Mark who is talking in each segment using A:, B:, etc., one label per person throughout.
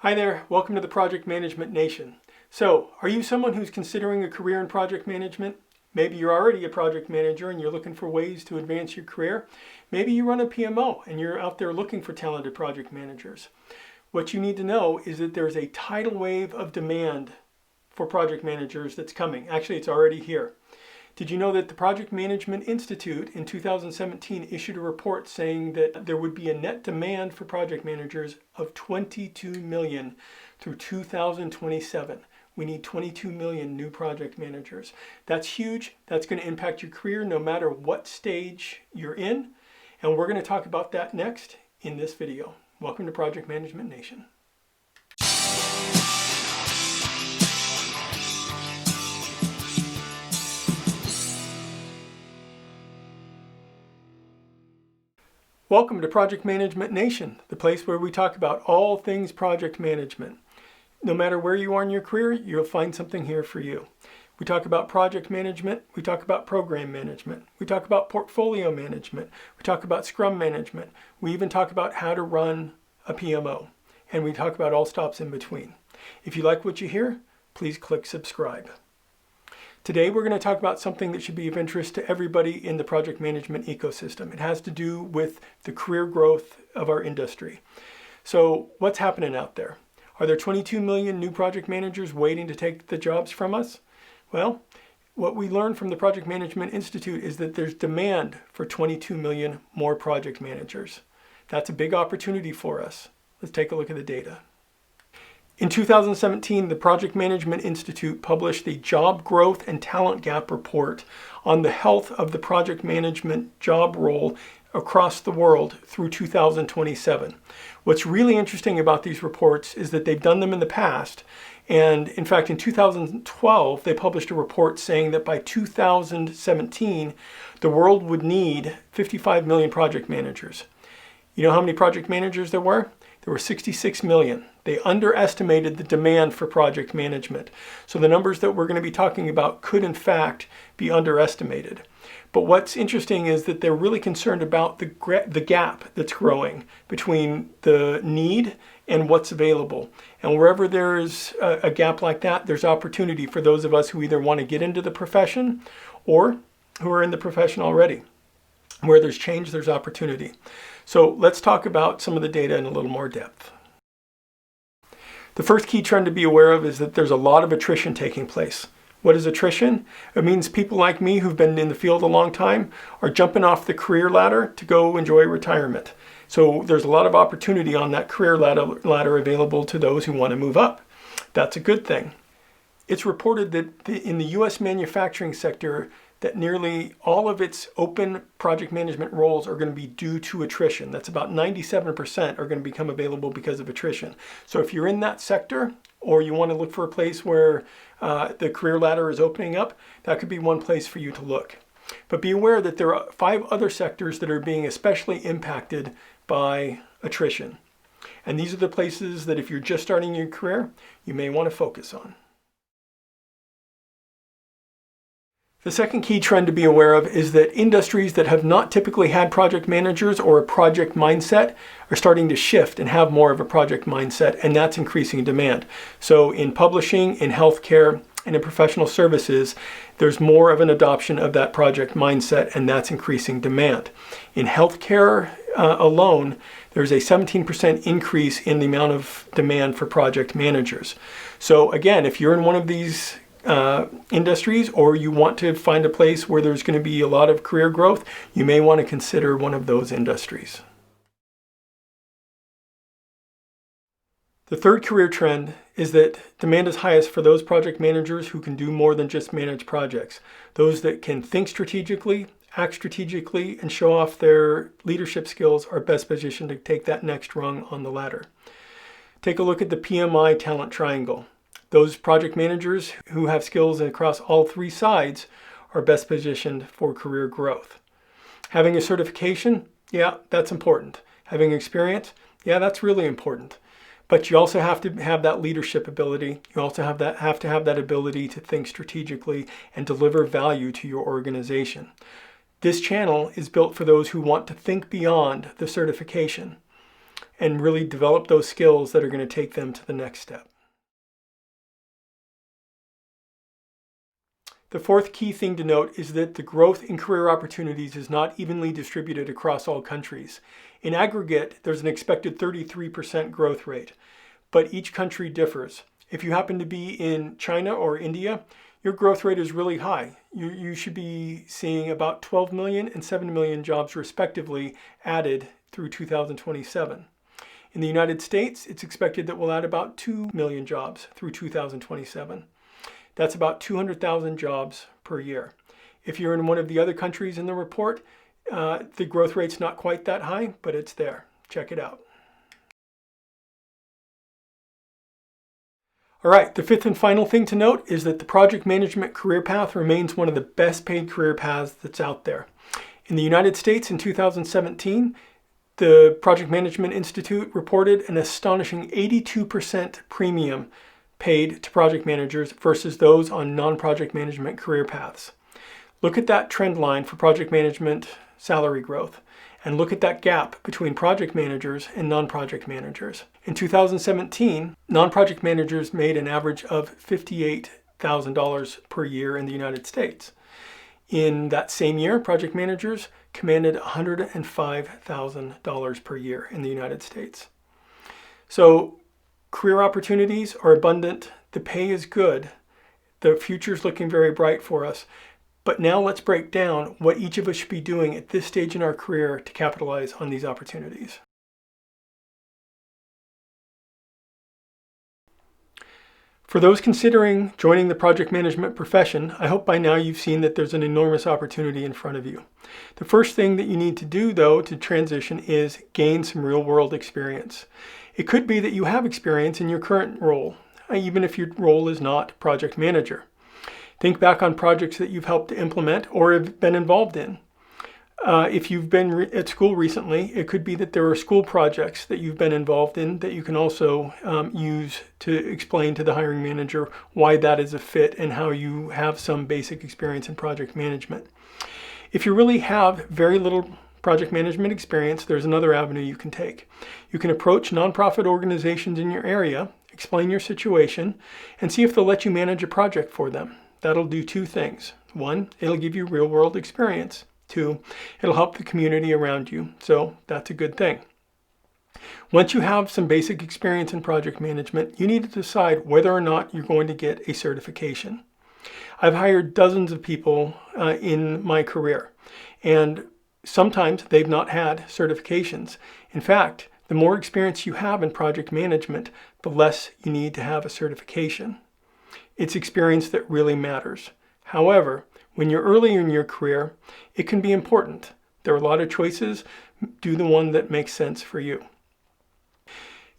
A: Hi there, welcome to the Project Management Nation. So, are you someone who's considering a career in project management? Maybe you're already a project manager and you're looking for ways to advance your career. Maybe you run a PMO and you're out there looking for talented project managers. What you need to know is that there's a tidal wave of demand for project managers that's coming. Actually, it's already here. Did you know that the Project Management Institute in 2017 issued a report saying that there would be a net demand for project managers of 22 million through 2027? We need 22 million new project managers. That's huge. That's going to impact your career no matter what stage you're in. And we're going to talk about that next in this video. Welcome to Project Management Nation. Welcome to Project Management Nation, the place where we talk about all things project management. No matter where you are in your career, you'll find something here for you. We talk about project management, we talk about program management, we talk about portfolio management, we talk about scrum management, we even talk about how to run a PMO, and we talk about all stops in between. If you like what you hear, please click subscribe. Today we're going to talk about something that should be of interest to everybody in the project management ecosystem. It has to do with the career growth of our industry. So what's happening out there? Are there 22 million new project managers waiting to take the jobs from us? Well, what we learned from the Project Management Institute is that there's demand for 22 million more project managers. That's a big opportunity for us. Let's take a look at the data. In 2017, the Project Management Institute published the Job Growth and Talent Gap Report on the health of the project management job role across the world through 2027. What's really interesting about these reports is that they've done them in the past, and in fact in 2012 they published a report saying that by 2017 the world would need 55 million project managers. You know how many project managers there were? There were 66 million. They underestimated the demand for project management. So the numbers that we're going to be talking about could in fact be underestimated. But what's interesting is that they're really concerned about the gap that's growing between the need and what's available. And wherever there's a gap like that, there's opportunity for those of us who either want to get into the profession or who are in the profession already. Where there's change, there's opportunity. So let's talk about some of the data in a little more depth. The first key trend to be aware of is that there's a lot of attrition taking place. What is attrition? It means people like me who've been in the field a long time are jumping off the career ladder to go enjoy retirement. So there's a lot of opportunity on that career ladder available to those who want to move up. That's a good thing. It's reported that in the U.S. manufacturing sector, that nearly all of its open project management roles are going to be due to attrition. That's about 97% are going to become available because of attrition. So if you're in that sector or you want to look for a place where the career ladder is opening up, that could be one place for you to look. But be aware that there are 5 other sectors that are being especially impacted by attrition. And these are the places that if you're just starting your career, you may want to focus on. The second key trend to be aware of is that industries that have not typically had project managers or a project mindset are starting to shift and have more of a project mindset, and that's increasing demand. So in publishing, in healthcare, and in professional services, there's more of an adoption of that project mindset, and that's increasing demand. In healthcare alone, there's a 17% increase in the amount of demand for project managers. So again, if you're in one of these industries or you want to find a place where there's going to be a lot of career growth, you may want to consider one of those industries. The third career trend is that demand is highest for those project managers who can do more than just manage projects. Those that can think strategically, act strategically, and show off their leadership skills are best positioned to take that next rung on the ladder. Take a look at the PMI Talent Triangle. Those project managers who have skills across all 3 sides are best positioned for career growth. Having a certification, yeah, that's important. Having experience, yeah, that's really important. But you also have to have that leadership ability. You also have to have that ability to think strategically and deliver value to your organization. This channel is built for those who want to think beyond the certification and really develop those skills that are going to take them to the next step. The fourth key thing to note is that the growth in career opportunities is not evenly distributed across all countries. In aggregate, there's an expected 33% growth rate, but each country differs. If you happen to be in China or India, your growth rate is really high. You should be seeing about 12 million and 7 million jobs respectively added through 2027. In the United States, it's expected that we'll add about 2 million jobs through 2027. That's about 200,000 jobs per year. If you're in one of the other countries in the report, the growth rate's not quite that high, but it's there. Check it out. All right, the fifth and final thing to note is that the project management career path remains one of the best paid career paths that's out there. In the United States in 2017, the Project Management Institute reported an astonishing 82% premium paid to project managers versus those on non-project management career paths. Look at that trend line for project management salary growth, and look at that gap between project managers and non-project managers. In 2017, non-project managers made an average of $58,000 per year in the United States. In that same year, project managers commanded $105,000 per year in the United States. So career opportunities are abundant, the pay is good, the future's looking very bright for us. But now let's break down what each of us should be doing at this stage in our career to capitalize on these opportunities. For those considering joining the project management profession, I hope by now you've seen that there's an enormous opportunity in front of you. The first thing that you need to do, though, to transition is gain some real-world experience. It could be that you have experience in your current role, even if your role is not project manager. Think back on projects that you've helped to implement or have been involved in. If you've been at school recently, it could be that there are school projects that you've been involved in that you can also use to explain to the hiring manager why that is a fit and how you have some basic experience in project management. If you really have very little project management experience, there's another avenue you can take. You can approach nonprofit organizations in your area, explain your situation, and see if they'll let you manage a project for them. That'll do two things. One, it'll give you real-world experience. Two, it'll help the community around you. So that's a good thing. Once you have some basic experience in project management, you need to decide whether or not you're going to get a certification. I've hired dozens of people in my career, and sometimes they've not had certifications. In fact, the more experience you have in project management, the less you need to have a certification. It's experience that really matters. However, when you're early in your career, it can be important. There are a lot of choices. Do the one that makes sense for you.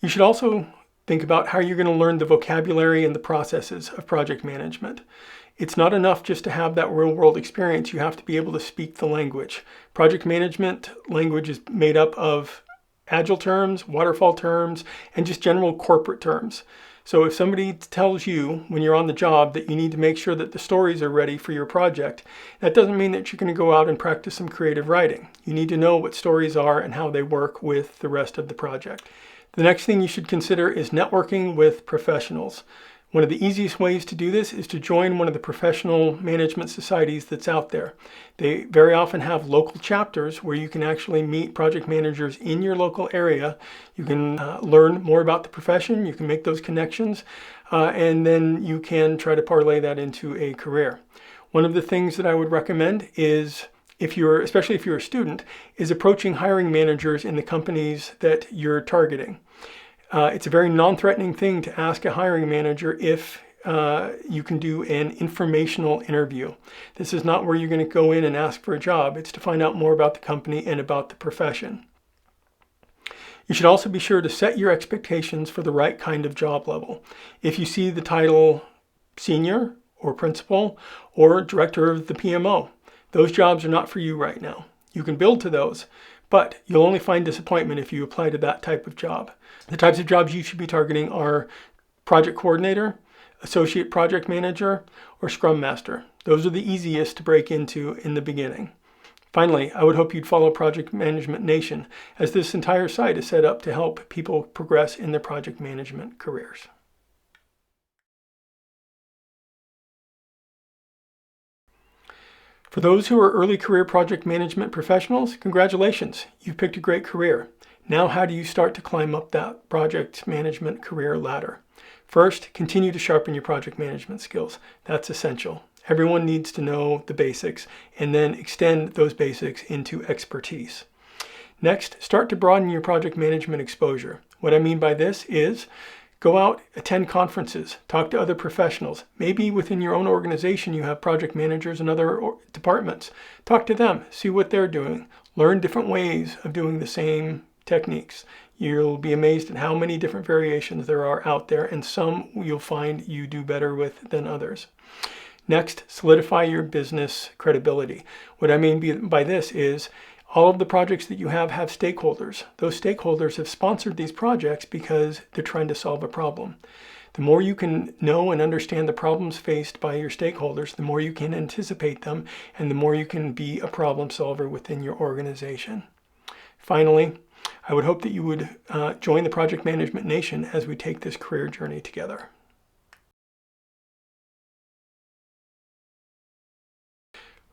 A: You should also think about how you're going to learn the vocabulary and the processes of project management. It's not enough just to have that real-world experience. You have to be able to speak the language. Project management language is made up of agile terms, waterfall terms, and just general corporate terms. So if somebody tells you when you're on the job that you need to make sure that the stories are ready for your project, that doesn't mean that you're going to go out and practice some creative writing. You need to know what stories are and how they work with the rest of the project. The next thing you should consider is networking with professionals. One of the easiest ways to do this is to join one of the professional management societies that's out there. They very often have local chapters where you can actually meet project managers in your local area. You can learn more about the profession, you can make those connections, and then you can try to parlay that into a career. One of the things that I would recommend is, especially if you're a student, is approaching hiring managers in the companies that you're targeting. It's a very non-threatening thing to ask a hiring manager if you can do an informational interview. This is not where you're going to go in and ask for a job. It's to find out more about the company and about the profession. You should also be sure to set your expectations for the right kind of job level. If you see the title senior or principal or director of the PMO, those jobs are not for you right now. You can build to those, but you'll only find disappointment if you apply to that type of job. The types of jobs you should be targeting are project coordinator, associate project manager, or scrum master. Those are the easiest to break into in the beginning. Finally, I would hope you'd follow Project Management Nation, as this entire site is set up to help people progress in their project management careers. For those who are early career project management professionals, congratulations, you've picked a great career. Now how do you start to climb up that project management career ladder? First, continue to sharpen your project management skills. That's essential. Everyone needs to know the basics, and then extend those basics into expertise. Next, start to broaden your project management exposure. What I mean by this is go out, attend conferences, talk to other professionals. Maybe within your own organization you have project managers in other departments. Talk to them, see what they're doing. Learn different ways of doing the same techniques. You'll be amazed at how many different variations there are out there, and some you'll find you do better with than others. Next, solidify your business credibility. What I mean by this is all of the projects that you have stakeholders. Those stakeholders have sponsored these projects because they're trying to solve a problem. The more you can know and understand the problems faced by your stakeholders, the more you can anticipate them, and the more you can be a problem solver within your organization. Finally, I would hope that you would join the Project Management Nation as we take this career journey together.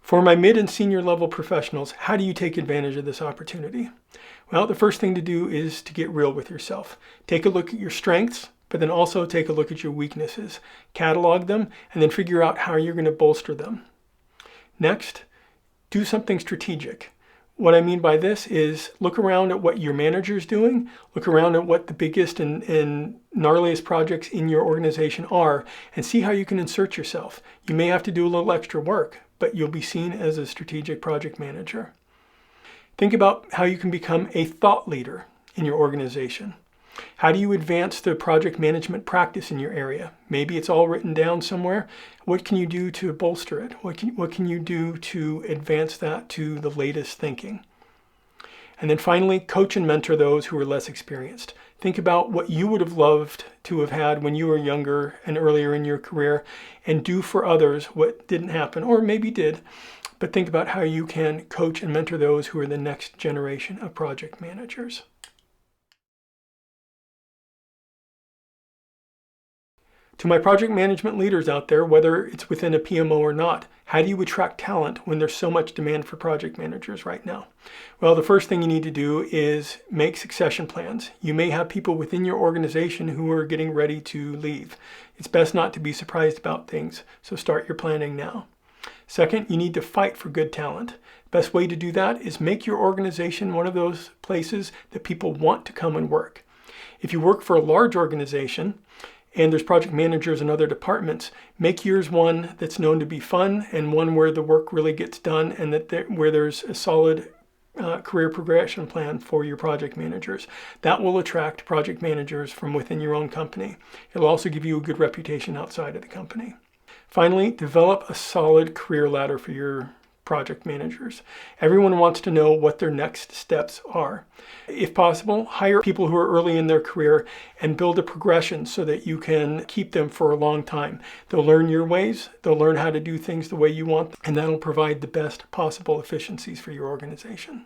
A: For my mid and senior level professionals, how do you take advantage of this opportunity? Well, the first thing to do is to get real with yourself. Take a look at your strengths, but then also take a look at your weaknesses. Catalog them, and then figure out how you're going to bolster them. Next, do something strategic. What I mean by this is look around at what your manager's doing, look around at what the biggest and gnarliest projects in your organization are, and see how you can insert yourself. You may have to do a little extra work, but you'll be seen as a strategic project manager. Think about how you can become a thought leader in your organization. How do you advance the project management practice in your area? Maybe it's all written down somewhere. What can you do to bolster it? What can you do to advance that to the latest thinking? And then finally, coach and mentor those who are less experienced. Think about what you would have loved to have had when you were younger and earlier in your career, and do for others what didn't happen, or maybe did, but think about how you can coach and mentor those who are the next generation of project managers. To my project management leaders out there, whether it's within a PMO or not, how do you attract talent when there's so much demand for project managers right now? Well, the first thing you need to do is make succession plans. You may have people within your organization who are getting ready to leave. It's best not to be surprised about things, so start your planning now. Second, you need to fight for good talent. Best way to do that is make your organization one of those places that people want to come and work. If you work for a large organization, and there's project managers in other departments, make yours one that's known to be fun and one where the work really gets done, and where there's a solid career progression plan for your project managers. That will attract project managers from within your own company. It'll also give you a good reputation outside of the company. Finally, develop a solid career ladder for your project managers. Everyone wants to know what their next steps are. If possible, hire people who are early in their career and build a progression so that you can keep them for a long time. They'll learn your ways, they'll learn how to do things the way you want, and that'll provide the best possible efficiencies for your organization.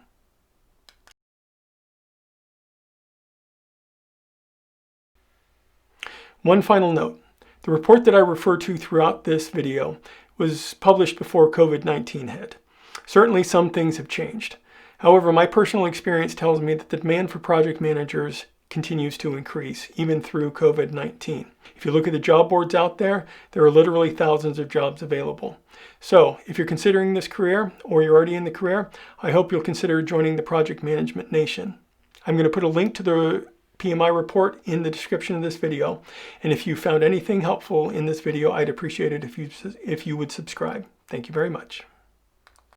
A: One final note. The report that I refer to throughout this video was published before COVID-19 hit. Certainly some things have changed. However, my personal experience tells me that the demand for project managers continues to increase, even through COVID-19. If you look at the job boards out there, there are literally thousands of jobs available. So if you're considering this career, or you're already in the career, I hope you'll consider joining the Project Management Nation. I'm going to put a link to the PMI report in the description of this video. And if you found anything helpful in this video, I'd appreciate it if you would subscribe. Thank you very much.